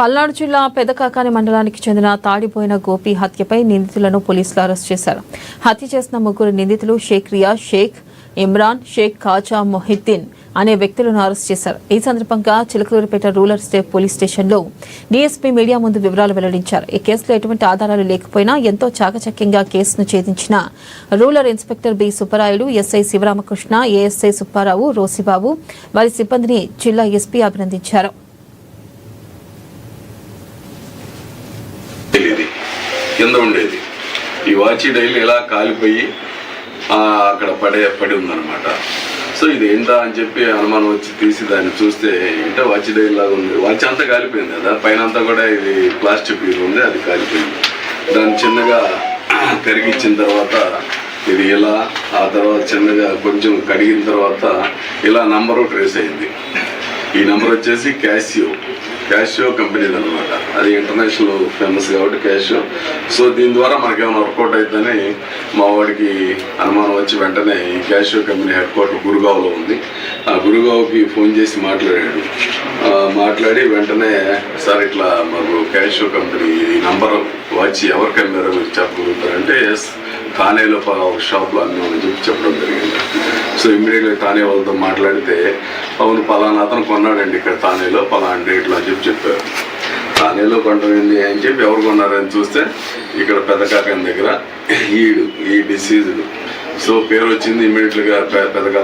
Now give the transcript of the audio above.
పల్నాడు జిల్లా పెదకాకాని మండలానికి చెందిన తాడిపోయిన గోపి హత్యపై నిందితులను పోలీసులు అరెస్ట్ చేశారు. హత్య చేసిన ముగ్గురు నిందితులు షేక్ రియా, షేక్ ఇమ్రాన్, షేక్ ఖాజా మొహిద్దీన్ అనే వ్యక్తులను అరెస్ట్ చేశారు. ఈ సందర్భంగా చిలకలూరిపేట రూరల్ పోలీస్ స్టేషన్లో డీఎస్పీ మీడియా ముందు వివరాలు వెల్లడించారు. ఈ కేసులో ఎటువంటి ఆధారాలు లేకపోయినా ఎంతో చాకచక్యంగా కేసును ఛేదించిన rural inspector B Subbarayudu, SI Sivaramakrishna, ASI Subbarao, Rosibabu వారి సిబ్బందిని జిల్లా ఎస్పీ అభినందించారు. కింద ఉండేది ఈ వాచి డైలీ ఇలా కాలిపోయి అక్కడ పడి ఉందన్నమాట. సో ఇది ఏంటా అని చెప్పి అనుమానం వచ్చి తీసి దాన్ని చూస్తే ఏంటో వాచి డైలీ లాగా ఉంది. వాచ్ అంతా కాలిపోయింది కదా, పైన అంతా కూడా ఇది ప్లాస్టిక్ పీస్ ఉంది, అది కాలిపోయింది. దాన్ని చిన్నగా కరిగించిన తర్వాత ఇది ఇలా, ఆ తర్వాత చిన్నగా కొంచెం కడిగిన తర్వాత ఇలా నంబరు ట్రేస్ అయింది. ఈ నెంబర్ వచ్చేసి క్యాషియో కంపెనీది అనమాట. అది ఇంటర్నేషనల్ ఫేమస్ కాబట్టి క్యాషియో. సో దీని ద్వారా మనకేమైనా వర్కౌట్ అవుతుందని మా వాడికి అనుమానం వచ్చి వెంటనే ఈ క్యాషియో కంపెనీ హెడ్ క్వార్టర్ గురుగావ్లో ఉంది. ఆ గురుగావ్కి ఫోన్ చేసి మాట్లాడి వెంటనే సార్ ఇట్లా మాకు క్యాషియో కంపెనీ ఈ నంబర్ వచ్చి ఎవరికి అమ్మారో మీరు చెప్పగలుగుతారంటే ఎస్ థానేలో ఒక షాప్లో అమ్మామని చెప్పడం జరిగింది. సో ఇమ్మీడియట్గా థానే వాళ్ళతో మాట్లాడితే అవును పలానా అతను కొన్నాడండి ఇక్కడ థానేలో పలానా డేట్లో అని చెప్పారు. థానేలో కొంటమైంది అని చెప్పి ఎవరు కొన్నారని చూస్తే ఇక్కడ పెదకాకాని దగ్గర ఈ డిసీజ్డ్. సో పేరు వచ్చింది ఇమ్మీడియట్గా పెదకాక